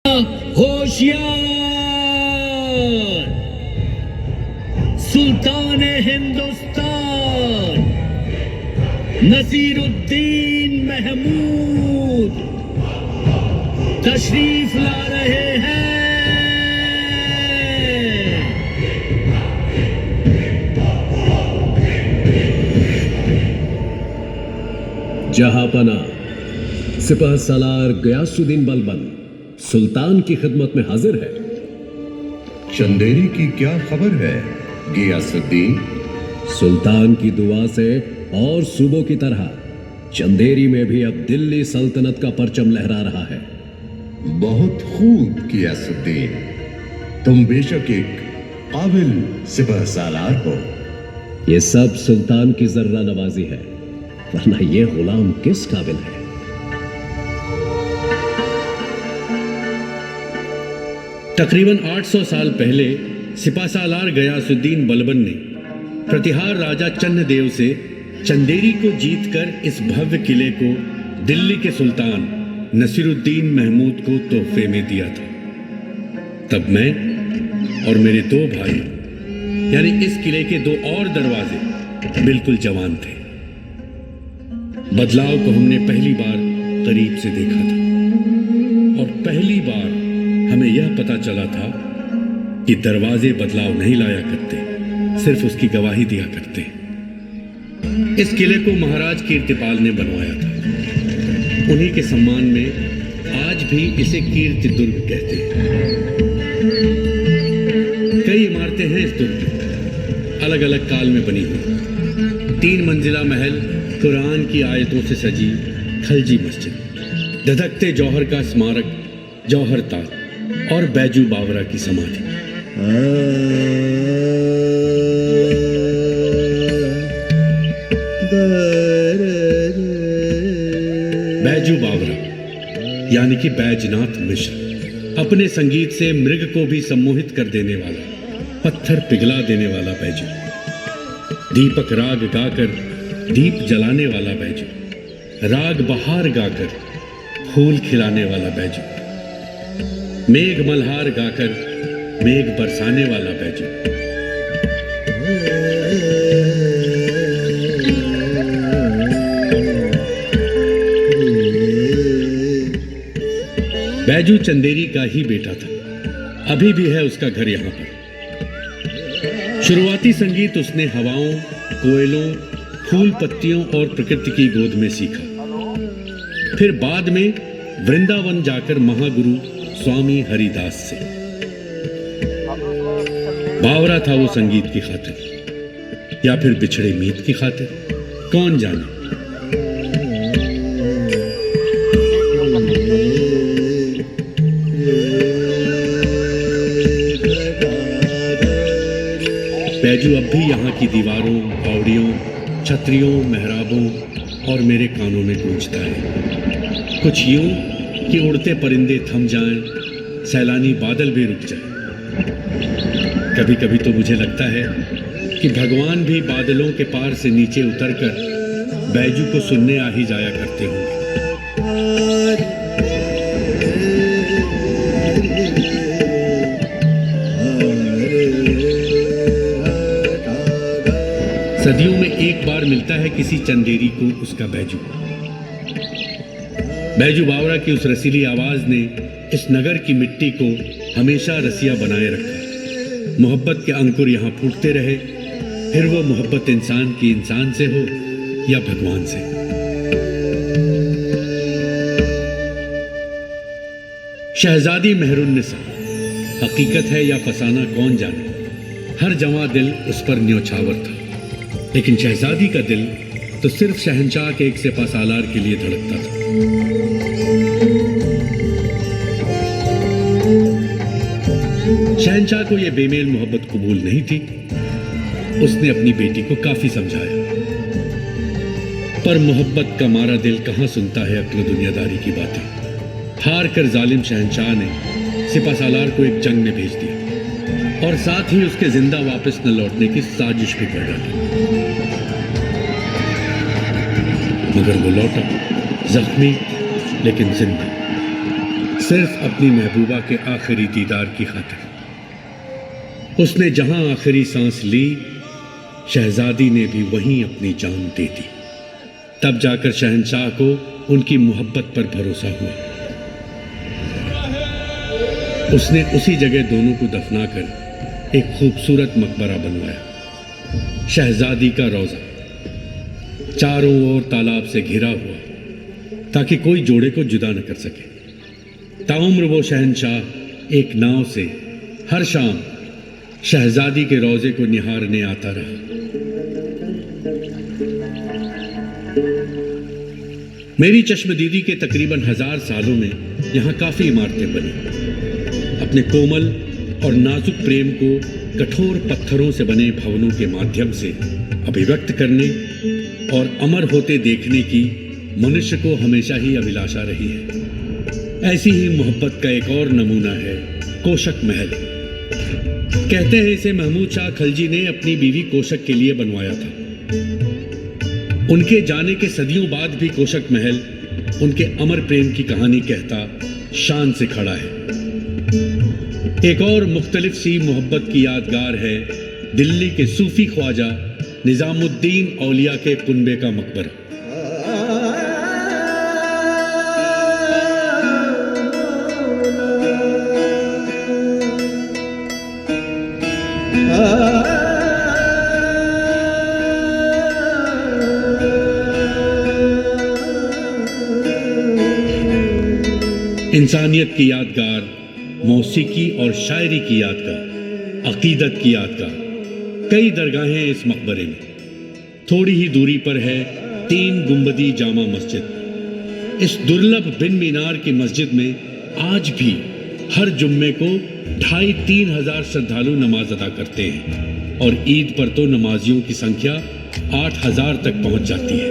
होशियार सुल्तान हिंदुस्तान नसीरुद्दीन महमूद तशरीफ ला रहे हैं। जहांपना सिपाह सालार गयासुद्दीन बलबन सुल्तान की खिदमत में हाजिर है। चंदेरी की क्या खबर है गियासुद्दीन? सुल्तान की दुआ से और सूबों की तरह चंदेरी में भी अब दिल्ली सल्तनत का परचम लहरा रहा है। बहुत खूब गियासुद्दीन, तुम बेशक एक काबिल सिपाह सालार हो। ये सब सुल्तान की जर्रा नवाजी है, वरना ये गुलाम किस काबिल है? तकरीबन 800 साल पहले सिपाहसालार गयासुद्दीन बलबन ने प्रतिहार राजा चन्नदेव से चंदेरी को जीतकर इस भव्य किले को दिल्ली के सुल्तान नसीरुद्दीन महमूद को तोहफे में दिया था। तब मैं और मेरे दो भाई यानी इस किले के दो और दरवाजे बिल्कुल जवान थे। बदलाव को हमने पहली बार करीब से देखा था और पहली बार हमें यह पता चला था कि दरवाजे बदलाव नहीं लाया करते, सिर्फ उसकी गवाही दिया करते। इस किले को महाराज कीर्तिपाल ने बनवाया था। उन्हीं के सम्मान में आज भी इसे कीर्ति दुर्ग कहते हैं। कई इमारतें हैं इस दुर्ग में, अलग अलग काल में बनी हुई। 3 मंजिला महल, कुरान की आयतों से सजी खलजी मस्जिद, धधकते जौहर का स्मारक जौहर ताज और बैजू बावरा की समाधि। बैजू बावरा यानी कि बैजनाथ मिश्र, अपने संगीत से मृग को भी सम्मोहित कर देने वाला, पत्थर पिघला देने वाला बैजू, दीपक राग गाकर दीप जलाने वाला बैजू, राग बहार गाकर फूल खिलाने वाला बैजू, मेघ मल्हार गाकर मेघ बरसाने वाला बैजू। बैजू चंदेरी का ही बेटा था, अभी भी है उसका घर यहां पर। शुरुआती संगीत उसने हवाओं, कोयलों, फूल पत्तियों और प्रकृति की गोद में सीखा। फिर बाद में वृंदावन जाकर महागुरु स्वामी हरिदास से। बावरा था वो संगीत की खातिर या फिर बिछड़े मीत की खातिर, कौन जाने। बैजू अब भी यहाँ की दीवारों, पौड़ियों, छतरियों, मेहराबों और मेरे कानों में गूंजता है। कुछ यूं कि उड़ते परिंदे थम जाएं, सैलानी बादल भी रुक जाएं। कभी कभी तो मुझे लगता है कि भगवान भी बादलों के पार से नीचे उतरकर बैजू को सुनने आ ही जाया करते होंगे। सदियों में एक बार मिलता है किसी चंदेरी को उसका बैजू। बैजू बावरा की उस रसीली आवाज ने इस नगर की मिट्टी को हमेशा रसिया बनाए रखा। मोहब्बत के अंकुर यहाँ फूटते रहे, फिर वो मोहब्बत इंसान की इंसान से हो या भगवान से। शहजादी मेहरुन्निसा, हकीकत है या फसाना कौन जाने, हर जवां दिल उस पर न्योछावर था। लेकिन शहजादी का दिल तो सिर्फ शहंशाह के एक सिपा सालार के लिए धड़कता था। शहंशाह को यह बेमेल मोहब्बत कबूल नहीं थी। उसने अपनी बेटी को काफी समझाया, पर मोहब्बत का मारा दिल कहां सुनता है अक्ल दुनियादारी की बातें। हार कर जालिम शहंशाह ने सिपा सालार को एक जंग में भेज दिया और साथ ही उसके जिंदा वापस न लौटने की साजिश भी कर डाली। मगर वो लौटा, जख्मी लेकिन जिंदा। सिर्फ अपनी महबूबा के आखिरी दीदार की खातिर। उसने जहां आखिरी सांस ली, शहजादी ने भी वहीं अपनी जान दे दी। तब जाकर शहंशाह को उनकी मोहब्बत पर भरोसा हुआ। उसने उसी जगह दोनों को दफनाकर एक खूबसूरत मकबरा बनवाया। शहजादी का रोजा चारों ओर तालाब से घिरा हुआ, ताकि कोई जोड़े को जुदा न कर सके। ताउम्र वो शहंशाह एक नाव से हर शाम शहजादी के रोजे को निहारने आता रहा। मेरी चश्मदीदी के तकरीबन 1000 सालों में यहां काफी इमारतें बनी। अपने कोमल और नाजुक प्रेम को कठोर पत्थरों से बने भवनों के माध्यम से अभिव्यक्त करने और अमर होते देखने की मनुष्य को हमेशा ही अभिलाषा रही है। ऐसी ही मोहब्बत का एक और नमूना है कोशक महल। कहते हैं इसे महमूद शाह खलजी ने अपनी बीवी कोशक के लिए बनवाया था। उनके जाने के सदियों बाद भी कोशक महल उनके अमर प्रेम की कहानी कहता शान से खड़ा है। एक और मुख्तलिफ सी मोहब्बत की यादगार है दिल्ली के सूफी ख्वाजा निजामुद्दीन औलिया के कुनबे का मकबरा। इंसानियत की यादगार, मौसीकी और शायरी की यादगार, अकीदत की यादगार, कई दरगाहें इस मकबरे में। थोड़ी ही दूरी पर है 3 गुंबदी जामा मस्जिद। इस दुर्लभ बिन मीनार की मस्जिद में आज भी हर जुम्मे को 2,500-3 हजार श्रद्धालु नमाज अदा करते हैं और ईद पर तो नमाजियों की संख्या 8,000 तक पहुंच जाती है।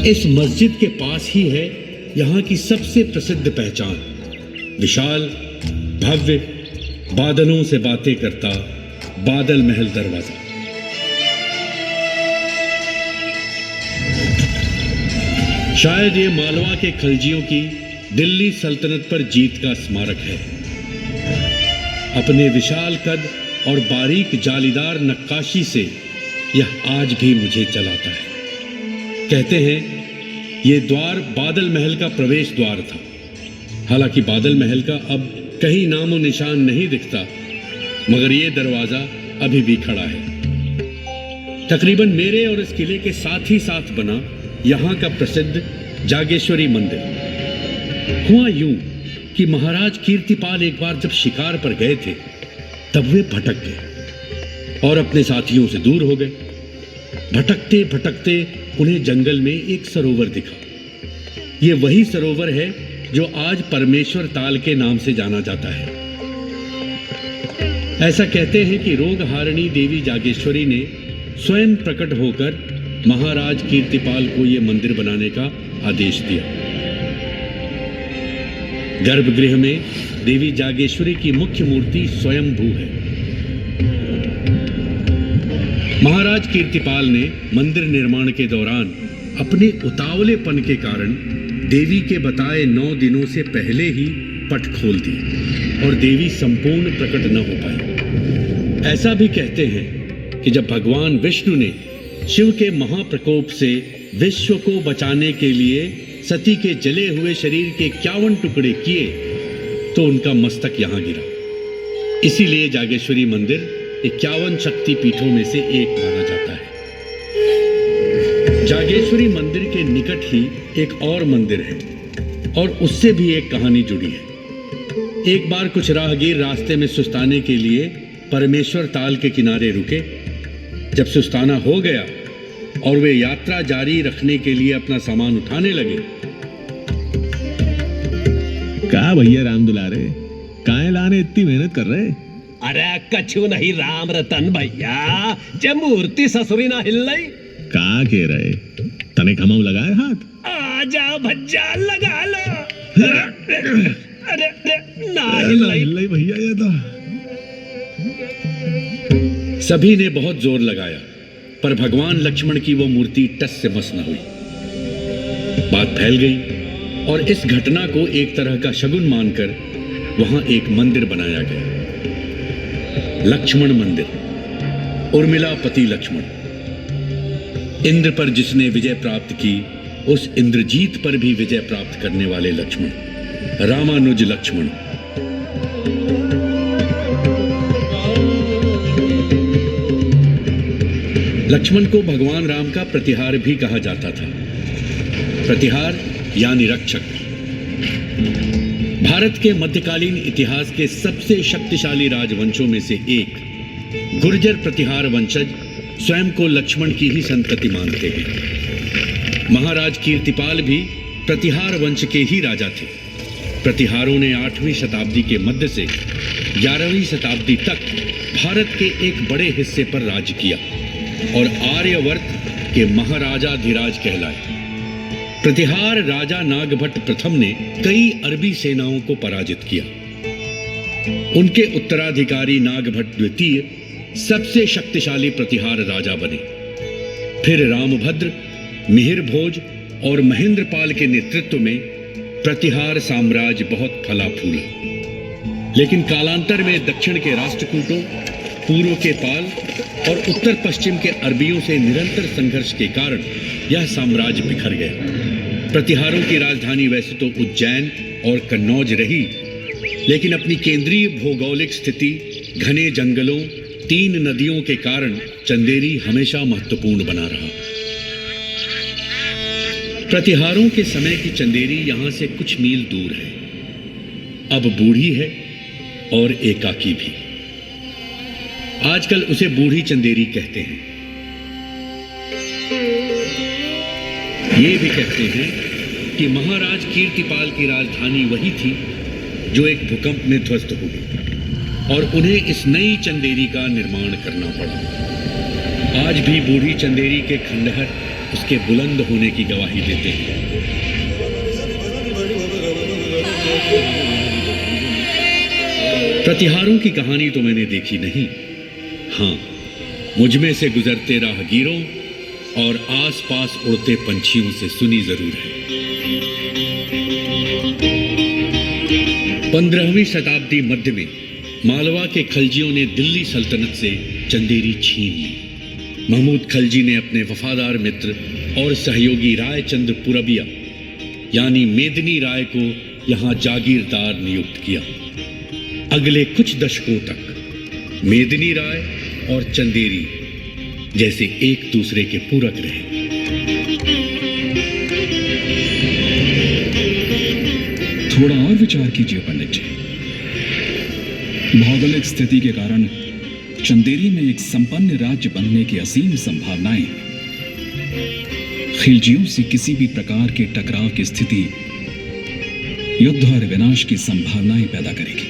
इस मस्जिद के पास ही है यहाँ की सबसे प्रसिद्ध पहचान, विशाल भव्य बादलों से बातें करता बादल महल दरवाजा। शायद ये मालवा के खलजियों की दिल्ली सल्तनत पर जीत का स्मारक है। अपने विशाल कद और बारीक जालीदार नक्काशी से यह आज भी मुझे चलाता है। कहते हैं ये द्वार बादल महल का प्रवेश द्वार था। हालांकि बादल महल का अब कहीं नामो निशान नहीं दिखता, मगर ये दरवाजा अभी भी खड़ा है। तकरीबन मेरे और इस किले के साथ ही साथ बना यहाँ का प्रसिद्ध जागेश्वरी मंदिर। हुआ यूं कि महाराज कीर्तिपाल एक बार जब शिकार पर गए थे, तब वे भटक गए और अपने साथियों से दूर हो गए। भटकते भटकते उन्हें जंगल में एक सरोवर दिखा। ये वही सरोवर है जो आज परमेश्वर ताल के नाम से जाना जाता है। ऐसा कहते हैं कि रोगहारिणी देवी जागेश्वरी ने स्वयं प्रकट होकर महाराज कीर्तिपाल को यह मंदिर बनाने का आदेश दिया। गर्भगृह में देवी जागेश्वरी की मुख्य मूर्ति स्वयंभू है। महाराज कीर्तिपाल ने मंदिर निर्माण के दौरान अपने उतावलेपन के कारण देवी के बताए 9 दिनों से पहले ही पट खोल दी और देवी संपूर्ण प्रकट न हो पाई। ऐसा भी कहते हैं कि जब भगवान विष्णु ने शिव के महाप्रकोप से विश्व को बचाने के लिए सती के जले हुए शरीर के 51 टुकड़े किए, तो उनका मस्तक यहां गिरा। इसीलिए जागेश्वरी मंदिर 51 शक्ति पीठों में से एक माना जाता है। जागेश्वरी मंदिर के निकट ही एक और मंदिर है और उससे भी एक कहानी जुड़ी है। एक बार कुछ राहगीर रास्ते में सुस्ताने के लिए परमेश्वर ताल के किनारे रुके। जब सुस्ताना हो गया और वे यात्रा जारी रखने के लिए अपना सामान उठाने लगे। का भैया राम दुलारे, काहे लाने इतनी मेहनत कर रहे? अरे कछु नहीं राम रतन भैया, जब मूर्ति ससुरी ना हिल रही। का कह रहे? तने खमाऊ लगाए हाथ? आ जाओ भज्जा लगा लो। अरे ना ना हिलाई भैया ये तो। सभी ने बहुत जोर लगाया, पर भगवान लक्ष्मण की वो मूर्ति टस से मस न हुई। बात फैल गई और इस घटना को एक तरह का शगुन मानकर वहां एक मंदिर बनाया गया, लक्ष्मण मंदिर। उर्मिला पति लक्ष्मण, इंद्र पर जिसने विजय प्राप्त की, उस इंद्रजीत पर भी विजय प्राप्त करने वाले लक्ष्मण, रामानुज लक्ष्मण। लक्ष्मण को भगवान राम का प्रतिहार भी कहा जाता था। प्रतिहार यानी रक्षक। भारत के मध्यकालीन इतिहास के सबसे शक्तिशाली राजवंशों में से एक गुर्जर प्रतिहार वंशज स्वयं को लक्ष्मण की ही संतति मानते हैं। महाराज कीर्तिपाल भी प्रतिहार वंश के ही राजा थे। प्रतिहारों ने 8वीं शताब्दी के मध्य से 11वीं शताब्दी तक भारत के एक बड़े हिस्से पर राज किया और आर्यवर्त के महाराजाधिराज कहलाए। प्रतिहार राजा नागभट्ट प्रथम ने कई अरबी सेनाओं को पराजित किया। उनके उत्तराधिकारी नागभट्ट द्वितीय सबसे शक्तिशाली प्रतिहार राजा बने। फिर रामभद्र, मिहिरभोज और महेंद्रपाल के नेतृत्व में प्रतिहार साम्राज्य बहुत फला फूला। लेकिन कालांतर में दक्षिण के राष्ट्रकूटों, पूर्व के पाल और उत्तर पश्चिम के अरबियों से निरंतर संघर्ष के कारण यह साम्राज्य बिखर गया। प्रतिहारों की राजधानी वैसे तो उज्जैन और कन्नौज रही, लेकिन अपनी केंद्रीय भौगोलिक स्थिति, घने जंगलों, 3 नदियों के कारण चंदेरी हमेशा महत्वपूर्ण बना रहा। प्रतिहारों के समय की चंदेरी यहां से कुछ मील दूर है। अब बूढ़ी है और एकाकी भी। आजकल उसे बूढ़ी चंदेरी कहते हैं। ये भी कहते हैं कि महाराज कीर्तिपाल की राजधानी वही थी जो एक भूकंप में ध्वस्त हो गई और उन्हें इस नई चंदेरी का निर्माण करना पड़ा। आज भी बूढ़ी चंदेरी के खंडहर उसके बुलंद होने की गवाही देते हैं। प्रतिहारों की कहानी तो मैंने देखी नहीं। हाँ, मुझ में से गुजरते राहगीरों और आसपास उड़ते पंछियों से सुनी जरूर है। 15वीं शताब्दी मध्य में मालवा के खलजियों ने दिल्ली सल्तनत से चंदेरी छीन ली। महमूद खलजी ने अपने वफादार मित्र और सहयोगी रायचंद्र पुरबिया यानी मेदिनी राय को यहां जागीरदार नियुक्त किया। अगले कुछ दशकों तक मेदिनी राय और चंदेरी जैसे एक दूसरे के पूरक रहे। थोड़ा और विचार कीजिए पंडित जी। भौगोलिक स्थिति के कारण चंदेरी में एक संपन्न राज्य बनने की असीम संभावनाएं हैं। खिलजियों से किसी भी प्रकार के टकराव की स्थिति युद्ध और विनाश की संभावनाएं पैदा करेगी।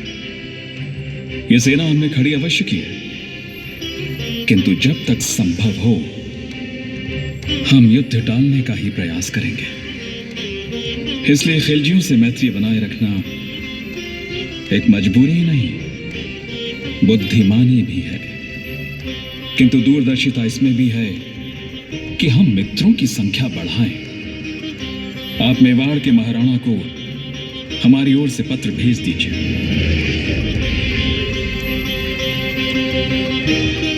यह सेना हमने खड़ी अवश्य की है, किंतु जब तक संभव हो हम युद्ध टालने का ही प्रयास करेंगे। इसलिए खिलजियों से मैत्री बनाए रखना एक मजबूरी नहीं, बुद्धिमानी भी है। किंतु दूरदर्शिता इसमें भी है कि हम मित्रों की संख्या बढ़ाएं। आप मेवाड़ के महाराणा को हमारी ओर से पत्र भेज दीजिए।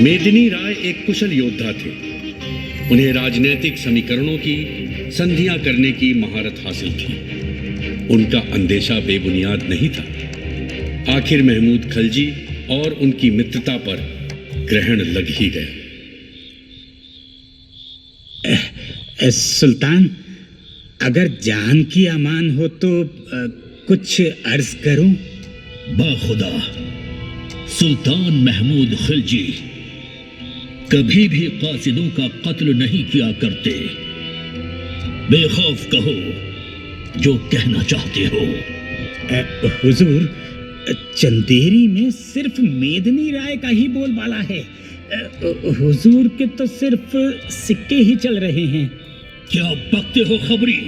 मेदिनी राय एक कुशल योद्धा थे। उन्हें राजनैतिक समीकरणों की संधियां करने की महारत हासिल थी। उनका अंदेशा बेबुनियाद नहीं था। आखिर महमूद खलजी और उनकी मित्रता पर ग्रहण लग ही गया। सुल्तान, अगर जान की अमान हो तो कुछ अर्ज करूं? बाखुदा, सुल्तान महमूद खिलजी कभी भी कासिदों का कत्ल नहीं किया करते। बेखौफ कहो जो कहना चाहते हो। हुजूर, चंदेरी में सिर्फ मेदिनी राय का ही बोलबाला है। हुजूर के तो सिर्फ सिक्के ही चल रहे हैं। क्या बकते हो खबरी?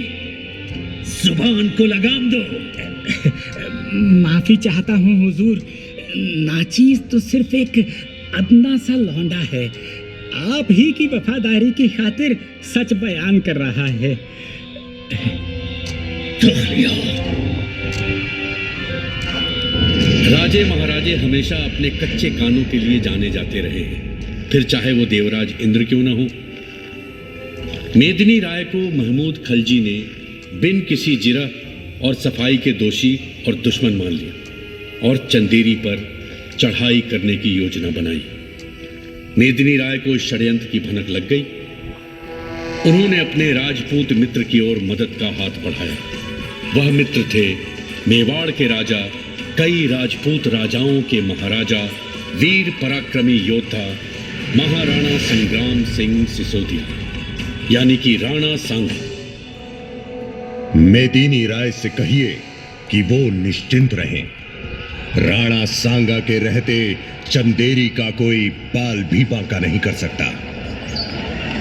जुबान को लगाम दो। माफी चाहता हूँ हुजूर। नाचीज तो सिर्फ एक अदना सा लौंडा है, आप ही की वफादारी की खातिर सच बयान कर रहा है। राजे महाराजे हमेशा अपने कच्चे कानों के लिए जाने जाते रहे हैं, फिर चाहे वो देवराज इंद्र क्यों ना हो। मेदिनी राय को महमूद खलजी ने बिन किसी जिरह और सफाई के दोषी और दुश्मन मान लिया और चंदेरी पर चढ़ाई करने की योजना बनाई। मेदिनी राय को इस षड्यंत्र की भनक लग गई। उन्होंने अपने राजपूत मित्र की ओर मदद का हाथ बढ़ाया। वह मित्र थे मेवाड़ के राजा, कई राजपूत राजाओं के महाराजा, वीर पराक्रमी योद्धा महाराणा संग्राम सिंह सिसोदिया, यानी कि राणा सांगा। मेदिनी राय से कहिए कि वो निश्चिंत रहें। राणा सांगा के रहते चंदेरी का कोई बाल भी बांका नहीं कर सकता।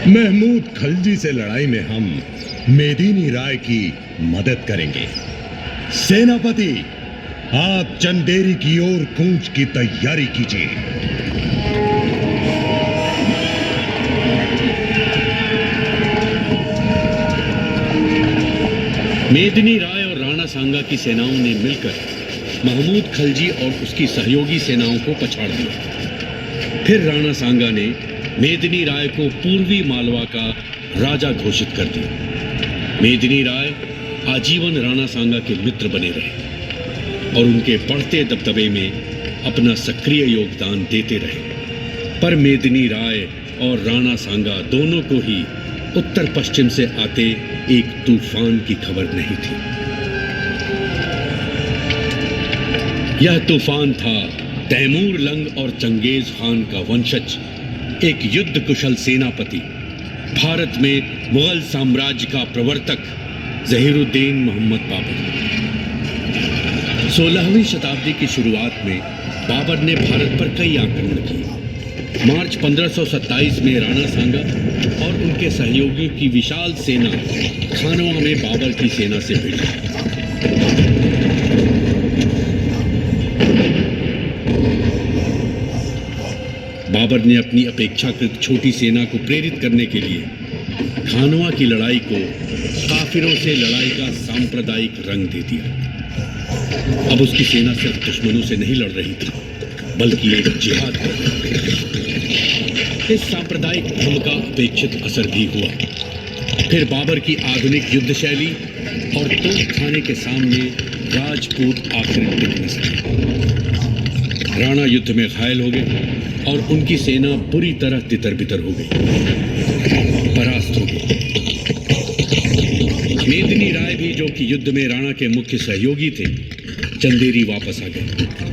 महमूद खलजी से लड़ाई में हम मेदिनी राय की मदद करेंगे। सेनापति, आप चंदेरी की ओर कूच की तैयारी कीजिए। मेदिनी राय और राणा सांगा की सेनाओं ने मिलकर महमूद खलजी और उसकी सहयोगी सेनाओं को पछाड़ दिया। फिर राणा सांगा ने मेदिनी राय को पूर्वी मालवा का राजा घोषित कर दिया। मेदिनी राय आजीवन राणा सांगा के मित्र बने रहे और उनके बढ़ते दबदबे में अपना सक्रिय योगदान देते रहे। पर मेदिनी राय और राणा सांगा दोनों को ही उत्तर पश्चिम से आते एक तूफान की खबर नहीं थी। यह तूफान था तैमूर लंग और चंगेज खान का वंशज, एक युद्ध कुशल सेनापति, भारत में मुगल साम्राज्य का प्रवर्तक जहीरुद्दीन मोहम्मद बाबर। 16वीं शताब्दी की शुरुआत में बाबर ने भारत पर कई आक्रमण किए। मार्च 1527 में राणा सांगा और उनके सहयोगियों की विशाल सेना खानवा में बाबर की सेना से भिड़ी। बाबर ने अपनी अपेक्षाकृत छोटी सेना को प्रेरित करने के लिए खानवा की लड़ाई को काफिरों से लड़ाई का सांप्रदायिक रंग दे दिया। अब उसकी सेना सिर्फ दुश्मनों से नहीं लड़ रही थी, बल्कि एक जिहाद कर रही थी। इस सांप्रदायिक भ्रम का अपेक्षित असर भी हुआ। फिर बाबर की आधुनिक युद्ध शैली और तोपखाने के सामने राजपूत आखिर टिक न सके। राणा युद्ध में घायल हो गए और उनकी सेना बुरी तरह तितर बितर हो गई, परास्त हो गई। मेदिनी राय भी, जो कि युद्ध में राणा के मुख्य सहयोगी थे, चंदेरी वापस आ गए।